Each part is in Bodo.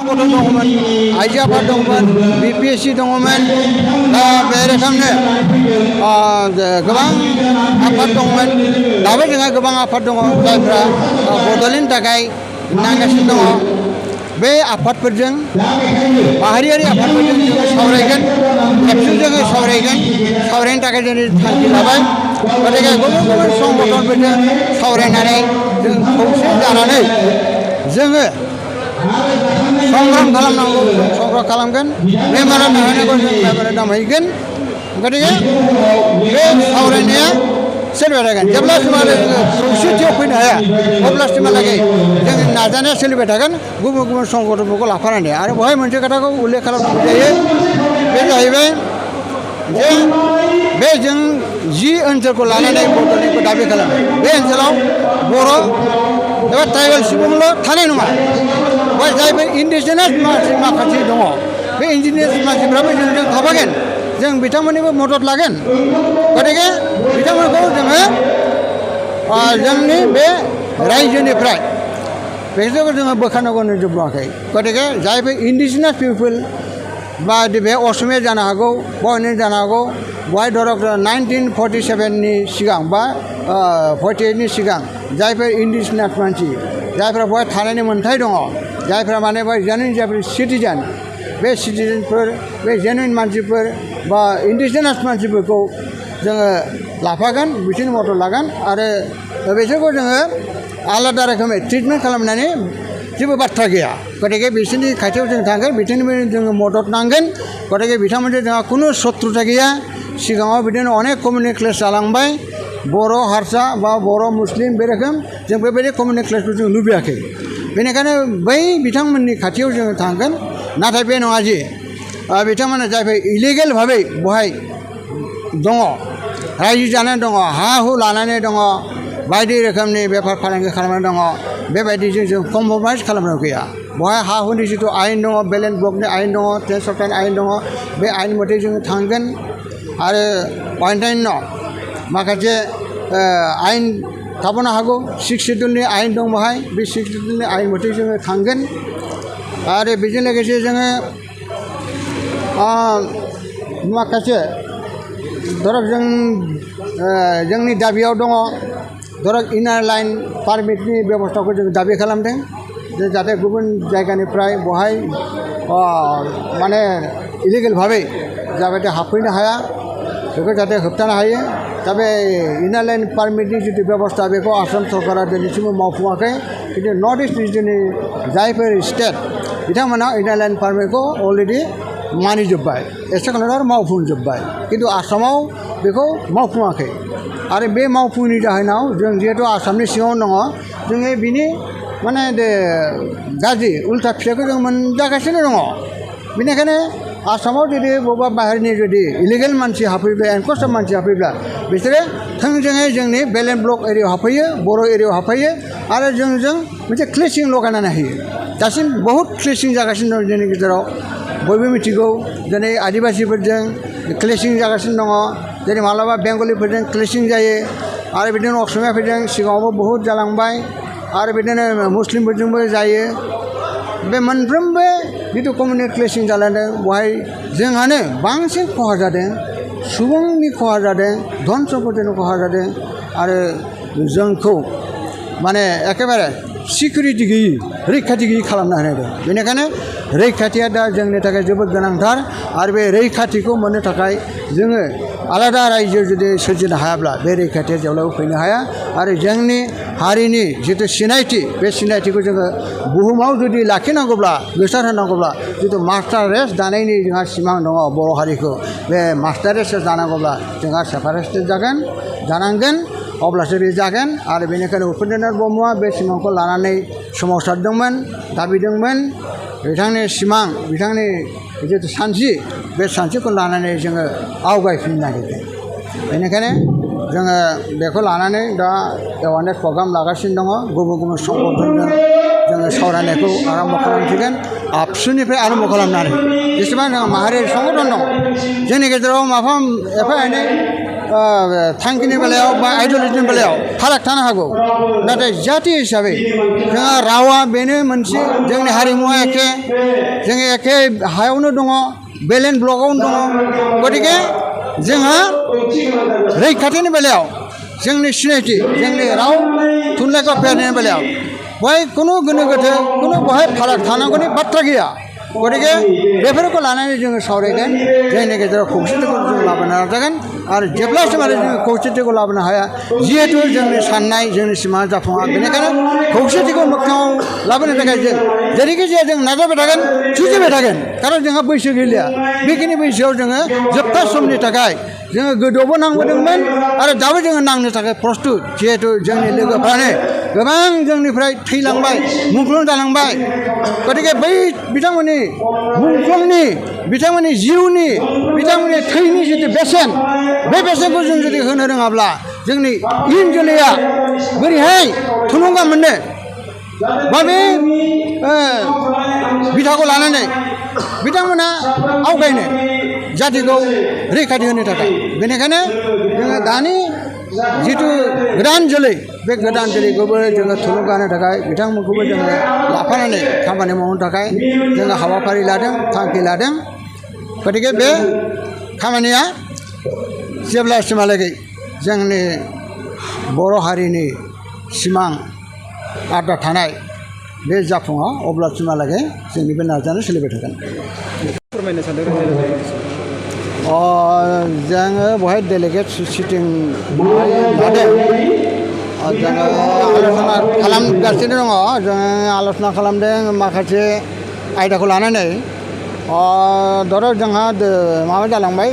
गथ' दङमोन आइजो आफाद दङमोन BPSC दङमोन दा बे रोखोमनो गोबां आफाद दंमोन दाबो जोंहा गोबां आफाद दङ जायफ्रा बड'लेण्डनि थाखाय नांगासिनो दङ बे आफादफोरजों माहारियारि आफादफोरजों जोङो सावरायगोन एबसुजों सावरायगोन सावरायनो थाखाय जों थांखि लाबाय गतिके गुबुन गुबुन संगठनफोरजों सावरायनानै जों खौसे जानानै जोङो संग्राम खालामनांगौ जों संग्राम खालामगोन मेम'रेन्डाम हैनांगौ जों मेम'रेन्डाम हैगोन गतिके बे सावरायनाया सोलिबाय थागोन जेब्लासिमहालागै जोङो खौसेथियाव फैनो हाया अब्लासिमहालागै जोंनि नाजानाया सोलिबाय थागोन गुबुन गुबुन संगठनफोरखौ लाफानानै आरो बेवहाय मोनसे खोथाखौ उल्लेख खालामनांगौ जायो बे जाहैबाय जे बे जों जि ओनसोलखौ लानानै बड'लेण्डखौ दाबि खालामो बे ओनसोलाव बर' एबा ट्राइबेल सुबुंल' थानाय नङा बेवहाय जायफोर इन्डिजिनास माखासे दङ बे इन्डिजिनास मानसिफ्राबो जोंजों थाफागोन जों बिथांमोननिबो मदद लागोन गतिके बिथांमोनखौ जोङो जोंनि बे रायजोनिफ्राय बेसोरखौ जोङो बोखारनांगौ नुजोबाखै गतिके जायफोर इन्डिजिनास पिपोल बा बे असमिया जानो हागौ बर'नि जानो हागौ बेवहाय धरक 1947नि सिगां बा 48नि सिगां जायफोर इन्डिजिनास मानसि जायफ्रा बेवहाय थानायनि मोन्थाय दङ जायफ्रा माने बेवहाय जेनुइन जायफोर सिटिजेन बे सिटिजेनफोर बे जेनुइन मानसिफोर बा इन्डिजिनास मानसिफोरखौ जोङो लाफागोन बिसोरनि मदद लागोन आरो बिसोरखौ जोङो आलादा रोखोमै ट्रिटमेन्ट खालामनानै जेबो बाथ्रा गैया गतिके बिसोरनि खाथियाव जों थांगोन बिसोरनिफ्राय जोङो मदद नांगोन गतिके बिथांमोनजों जोंहा खुनु सत्रुता गैया सिगाङाव बिदिनो अनेक कमिउनिटि क्लेश जालांबाय बर' हारसा बा बर' मुस्लिम बे रोखोम जों बेबायदि कमिउनिटि क्लेशखौ जों लुबैयाखै बेनिखायनो बै बिथांमोननि खाथियाव जोङो थांगोन नाथाय बे नङा जे बिथांमोना जायफोर इलिगेल भाबै बेवहाय दङ रायजो जानानै दङ हा हु लानानै दङ बायदि रोखोमनि बेफार फालांगि खालामनानै दङ बेबायदिजों जों कमप्रमाइज खालामनांगौ गैया बेवहाय हा हुनि जिथु आयेन दङ बेलेन्स ब्लकनि आयेन दङ टेक्स सरकारनि आयेन दङ बे आयेन मथे जोङो थांगोन आरो अन्यान्य माखासे आयेन थाबावनो हागौ 6 सिडुलनि आयेन दं बेवहाय बे 6 सिडुलनि आयेन मथे जोङो थांगोन आरो बेजों लोगोसे जोङो माखासे धरक जोंनि दाबियाव दङ धरक इनार लाइन पारमिटनि बेबस्थाखौ जों दाबि खालामदों जे जाहाथे गुबुन जायगानिफ्राय बेवहाय माने इलिगेल भाबै जाबायदि हाबफैनो हाया बेखौ जाहाथे होबथानो हायो दा बे इनार लाइन पारमिटनि जिथु बेबस्था बेखौ आसाम सरकारा दिनैसिमबो मावफुङाखै खिन्थु नर्थ इस्ट रिजननि जायफोर स्टेट बिथांमोना इनार लाइन पारमिटखौ अलरेडि मानिजोब्बाय एसेखौनो मावफुंजोब्बाय खिन्थु आसामाव बेखौ मावफुङाखै आरो बे मावफुंनि जाहोनाव जों जिहेतु आसामनि सिङावनो दङ जोङो बिनि माने गाज्रि उल्था फिथाइखौ जों मोनजागासिनो दङ बेनिखायनो आसामाव जुदि बबेबा बाहेरनि जुदि इलिगेल मानसि हाबफैब्ला एनकस्टार मानसि हाबफैब्ला बिसोरो थोंजोङै जोंनि बेलेन्स ब्लक एरियायाव हाबफैयो बर' एरियायाव हाबफैयो आरो जोंजों मोनसे क्लेसिं लगायनानै होयो दासिम बहुद क्लेसिं जागासिनो दं जोंनि गेजेराव बयबो मिथिगौ दिनै आदिबासिफोरजों क्लेसिं जागासिनो दङ दिनै माब्लाबा बेंगलिफोरजों क्लेसिं जायो आरो बिदिनो असमियाफोरजों सिगाङावबो बहुद जालांबाय आरो बिदिनो मुस्लिमफोरजोंबो जायो बे मोनफ्रोमबो जिथु कमिउनिटि क्लेसिं जालांदों बेवहाय जोंहानो बांसिन खहा जादों सुबुंनि खहा जादों धन सम्पतिनि खहा जादों आरो जोंखौ माने एखेबारे सिकिउरिटि गैयि रैखाथि गैयि खालामना होनाय दं बेनिखायनो रैखाथिया दा जोंनि थाखाय जोबोद गोनांथार आरो बे रैखाथिखौ मोननो थाखाय जोङो आलादा रायजो जुदि सोरजिनो हायाब्ला बे रैखाथिया जेब्लाबो फैनो हाया आरो जोंनि हारिनि जिथु सिनायथि बे सिनायथिखौ जोङो बुहुमाव जुदि लाखिनांगौब्ला गोसार होनांगौब्ला जिथु मास्टार रेस दानायनि जोंहा सिमां दङ बर' हारिखौ बे मास्टार रेस दानांगौब्ला जोंहा सेपारेटिस्ट जानांगोन अब्लासो बे जागोन आरो बेनिखायनो उपेन्द्रनाथ ब्रह्मआ बे सिमांखौ लानानै सोमावसारदोंमोन दाबिदोंमोन बिथांनि सिमां बिथांनि जिथु सानस्रि बे सानस्रिखौ लानानै जोङो आवगायफिननो नागिरदों बेनिखायनो जोङो बेखौ लानानै दा एवारनेस प्रग्राम लागासिनो दङ गुबुन गुबुन संगठनजों जोङो सावरायनायखौ आरम्भ खालामसिगोन आबसुनिफ्राय आरम्भ खालामनानै जेसेबां जोंहा माहारियारि संगठन दङ जोंनि गेजेराव एफा एनै थांखिनि बेलायाव बा आइडिय'लजिनि बेलायाव फाराग थानो हागौ नाथाय जाथि हिसाबै जोंहा रावा बेनो मोनसे जोंनि हारिमुवा एखे जोङो एखे हायावनो दङ बेलेन ब्लकआवनो दङ गतिके जोंहा रैखाथिनि बेलायाव जोंनि सिनायथि जोंनि राव थुनलाइखौ फेहेरनायनि बेलायाव बेवहाय खुनु गोनो गोथो खुनु बेवहाय फाराग थानांगौनि बाथ्रा गैया गतिके बेफोरखौ लानानै जोङो सावरायगोन जोंनि गेजेराव खौसेथिखौ जों लाबोनो नाजागोन आरो जेब्लासिम आरो जोङो खौसेथिखौ लाबोनो हाया जिहेतु जोंनि साननाय जोंनि सिमां जाफुङा बेनिखायनो खौसेथिखौ मोगथाङाव लाबोनो थाखाय जों जेरैखि जाया जों नाजाबाय थागोन जुजिबाय थागोन कारन जोंहा बैसो गैलिया बेखिनि बैसोआव जोङो जोबथा समनि थाखाय जोङो गोदोआवबो नांबोदोंमोन आरो दाबो जोङो नांनो थाखाय प्रस्तुत जिहेतु जोंनि लोगोफ्रानो गोबां जोंनिफ्राय थैलांबाय मुंख्लं जालांबाय गतिके बै बिथांमोननि मुंख्लंनि बिथांमोननि जिउनि बिथांमोननि थैनि जितु बेसेन बे बेसेनखौ जों जुदि होनो रोङाब्ला जोंनि इयुन जोलैया बोरैहाय थुलुंगा मोननो बा बे बिथाखौ लानानै बिथांमोना आवगायनो जातिखौ रैखाथि होनो थाखाय बेनिखायनो जोङो दानि जिथु गोदान जोलै बे गोदान जोलैखौबो जोङो थुलुंगा होनो थाखाय बिथांमोनखौबो जोङो लाफानानै खामानि मावनो थाखाय जोङो हाबाफारि लादों थांखि लादों गतिके बे खामानिया जेब्लासिमहालागै जोंनि बर' हारिनि सिमां आद्रा थानाय बे जाफुङा अब्लासिमहालागै जोंनि बे नाजानाया सोलिबाय थागोन फोरमायनो सानदों जोङो बेवहाय डेलिगेट सिटिं लादों जोङो आल'सना खालामगासिनो दङ जोङो आल'सना खालामदों माखासे आयदाखौ लानानै धर जोंहा माबा जालांबाय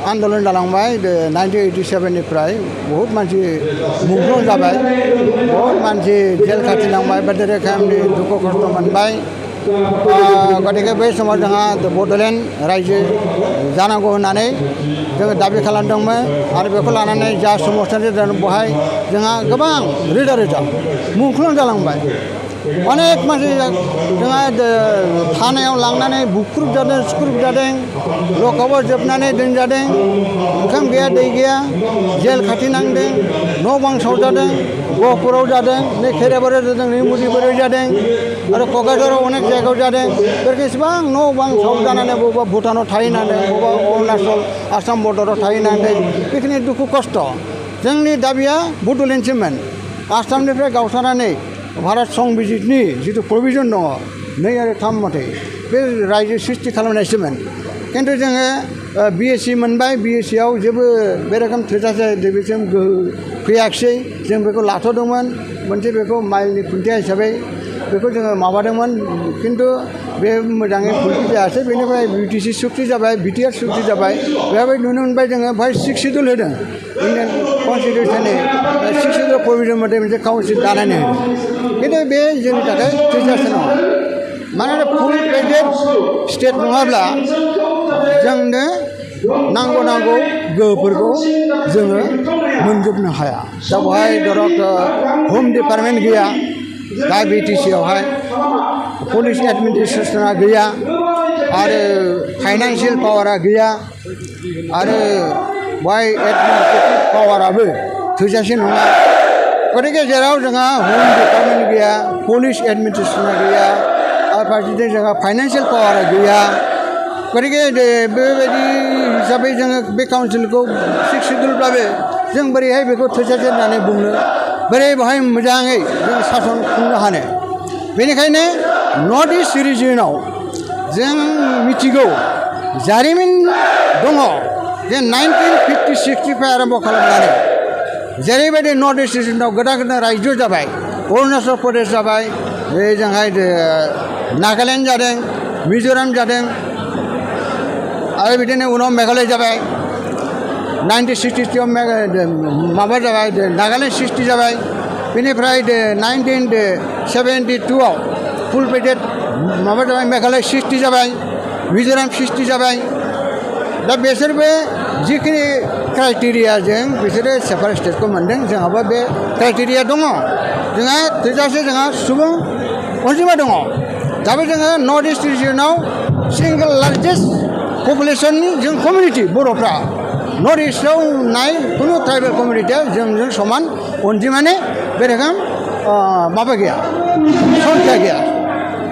आन्दलन जालांबाय 1987निफ्राय बहुद मानसि मुंख्लं जाबाय बहुद मानसि जेल खाथिलांबाय बायदि रोखोमनि दुखु खस्थ' मोनबाय गतिके बै समाव जोंहा बड'लेण्ड रायजो जानांगौ होननानै जोङो दाबि खालामदोंमोन आरो बेखौ लानानै जा सोमावसारनाय जादों बेवहाय जोंहा गोबां रोजा रोजा मुंख्लं जालांबाय अनेक मानसि जोंहा थानायाव लांनानै बुख्रुब जादों सुख्रुब जादों लकआपआव जोबनानै दोनजादों ओंखाम गैया दै गैया जेल खाथि नांदों न' बां सावजादों गहपुराव जादों नै खेराबारियाव जादों नै मुदिबारियाव जादों आरो क'क्राझाराव अनेक जायगायाव जादों बेसेबां न' बां सावजानानै बबेबा भुटानाव थाहैनांदों बबेबा अरुणाचल आसाम बर्डाराव थाहैनांदों बेखिनि दुखु खस्थ' जोंनि दाबिया बड'लेण्डसोमोन आसामनिफ्राय गावस्रानानै भारत संबिजितनि जिथु प्रभिजन दङ 2 आरो 3 मथै बे रायजो सृष्टि खालामनायसोमोन खिन्थु जोङो BSc मोनबाय BScआव जेबो बे रोखोम थोजासे बेसिम गोहो फैयाखिसै जों बेखौ लाथ'दोंमोन मोनसे बेखौ माइलनि खुन्थिया हिसाबै बेखौ जोङो माबादोंमोन खिन्थु बे मोजाङै फुलफिल जायासै बेनिफ्राय BTC सुक्ति जाबाय BTR सुक्ति जाबाय बेवहाय नुनो मोनबाय जोङो बेवहाय 6 शिड्युल होदों इन्डियान कन्स्टिटिउसननि 6 शिड्युल प्रभिजन मथे मोनसे काउन्सिल दानानै होदों खिन्थु बे जोंनि थाखाय थोजासे नङा मानोना फुल फ्लेजेड स्टेट नङाब्ला जोंनो नांगौ गोहोफोरखौ जोङो मोनजोबनो हाया दा बेवहाय धरक हम डिपार्टमेन्ट गैया दा BTCआवहाय पुलिस एडमिनिस्ट्रेसना गैया आरो फाइनान्सियेल पावारा गैया आरो बेवहाय एडमिनिस्ट्रेटिभ पावाराबो थोजासे नङा गतिके जेराव जोंहा हम डिपार्टमेन्ट गैया पुलिस एडमिनिस्ट्रेसना गैया आरो फारसेथिं जोंहा फाइनान्सियेल पावारा गैया गतिके बेबायदि हिसाबै जोङो बे काउन्सिलखौ 6 शिड्युलब्लाबो जों बोरैहाय बेखौ थोजासे होननानै बुंनो बोरै बेवहाय मोजाङै जों सासन खुंनो हानो बेनिखायनो नर्थ इस्ट रिजियनाव जों मिथिगौ जारिमिन दङ जे 1956निफ्राय आरम्भ खालामनानै जेरैबायदि नर्थ इस्ट रिजियनाव गोदान गोदान रायजो जाबाय अरुणाचल प्रदेश जाबाय बे जोंहाय नागालेण्ड जादों मिज'राम जादों आरो बिदिनो उनाव मेघालय जाबाय 1963आव माबा जाबाय नागालेण्ड 60 जाबाय बेनिफ्राय 1972आव फुल पेडेड माबा जाबाय मेघालय 60 जाबाय मिज'राम 60 जाबाय दा बिसोरबो जिखिनि क्राइटेरियाजों बिसोरो सेपारेट स्टेटखौ मोनदों जोंहाबो बे क्राइटेरिया दङ जोंहा थोजासे जोंहा सुबुं अनजिमा दङ दाबो जोङो नर्थ इस्ट रिजियनाव सिंगल लार्जेस्ट पपुलेसननि जों कमिउनिटि बर'फ्रा नर्थ इस्टआव नाय कुनु ट्राइबेल कमिउनिटिया जोंजों समान अनजिमानि बे रोखोम माबा गैया संख्या गैया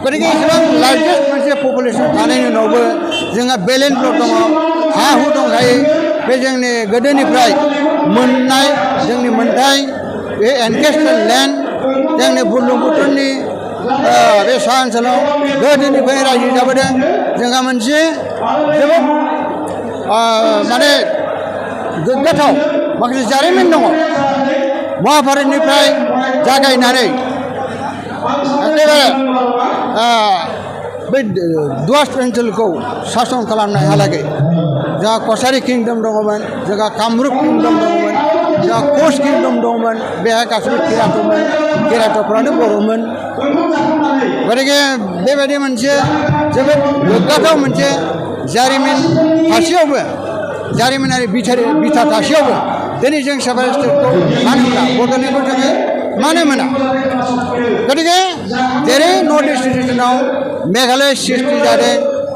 गतिके एसेबां लार्जेस्ट मोनसे पपुलेसन थानायनि उनावबो जोंहा बेलेन्स दङ हा हु दंखायो बे जोंनि गोदोनिफ्राय मोननाय जोंनि मोनथाय बे एनकेस्टेड लेन्ड जोंनि बुरलुंबुथुरनि बे सा ओनसोलाव गोदोनिफ्राय रायजो जाबोदों जोंहा मोनसे जोबोद माने गोग्गाथाव माखासे जारिमिन दङ महाभारतनिफ्राय जागायनानै एखेबारे बै द्वास ओनसोलखौ सासन खालामनायहालागै जोंहा कसारि किंडम दङमोन जोंहा कामरुप किंडम दङमोन जोंहा कच किंडम दङमोन बेहाय गासैबो किरात'फ्रानो बर'मोन गतिके बेबायदि मोनसे जोबोद गोग्गाथाव मोनसे जारिमिन थासेयावबो जारिमिनारि बिथा थासेयावबो दिनै जों सेपारेट स्टेटखौ मानो मोना बड'लेण्डखौ जोङो मानो मोना गतिके जेरै नर्थ इस्ट रिजनाव मेघालय सृष्टि जादों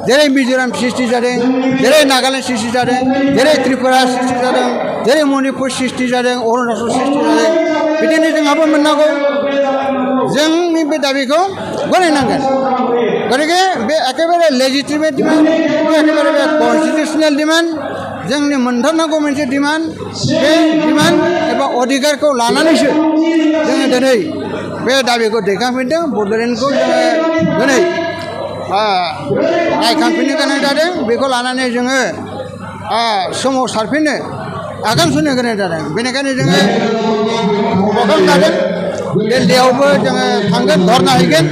जेरै मिज'राम सृष्टि जादों जेरै नागालेण्ड सृष्टि जादों जेरै त्रिपुरा सृष्टि जादों जेरै मणिपुर सृष्टि जादों अरुणाचल सृष्टि जादों बिदिनो जोंहाबो मोननांगौ जोंनि बे दाबिखौ गनायनांगोन गतिके बे एखेबारे लेजिटिमेट डिमान्ड एखेबारे बे कनस्टिटिउसनेल डिमान्ड जोंनि मोनथारनांगौ मोनसे डिमान्ड बे डिमान्ड एबा अधिकारखौ लानानैसो जोङो दिनै बे दाबिखौ दैखांफिनदों बड'लेण्डखौ जोङो दिनै नायखांफिननो गोनां जादों बेखौ लानानै जोङो सोमावसारफिननो आगान सुरनो गोनां जादों बेनिखायनो जोङो प्रग्राम लादों दिल्लीयावबो जोङो थांगोन धर्ना हैगोन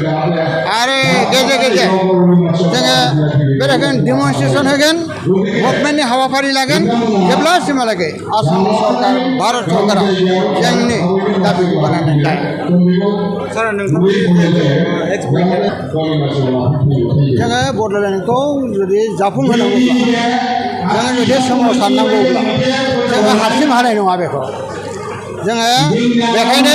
आरो गेजेर गेजेर जोङो बे रोखोम डेमनस्ट्रेसन होगोन मुभमेन्टनि हाबाफारि लागोन जेब्लासिमहालागै आसाम सरकार भारत सरकारा जोंनि दाबिखौ गनायनानै लाया सार जोङो बड'लेण्डखौ जुदि जाफुंहोनांगौब्ला जोङो जुदि सोमावसारनांगौब्ला जोङो हारसिं हानाय नङा बेखौ जोङो बेखायनो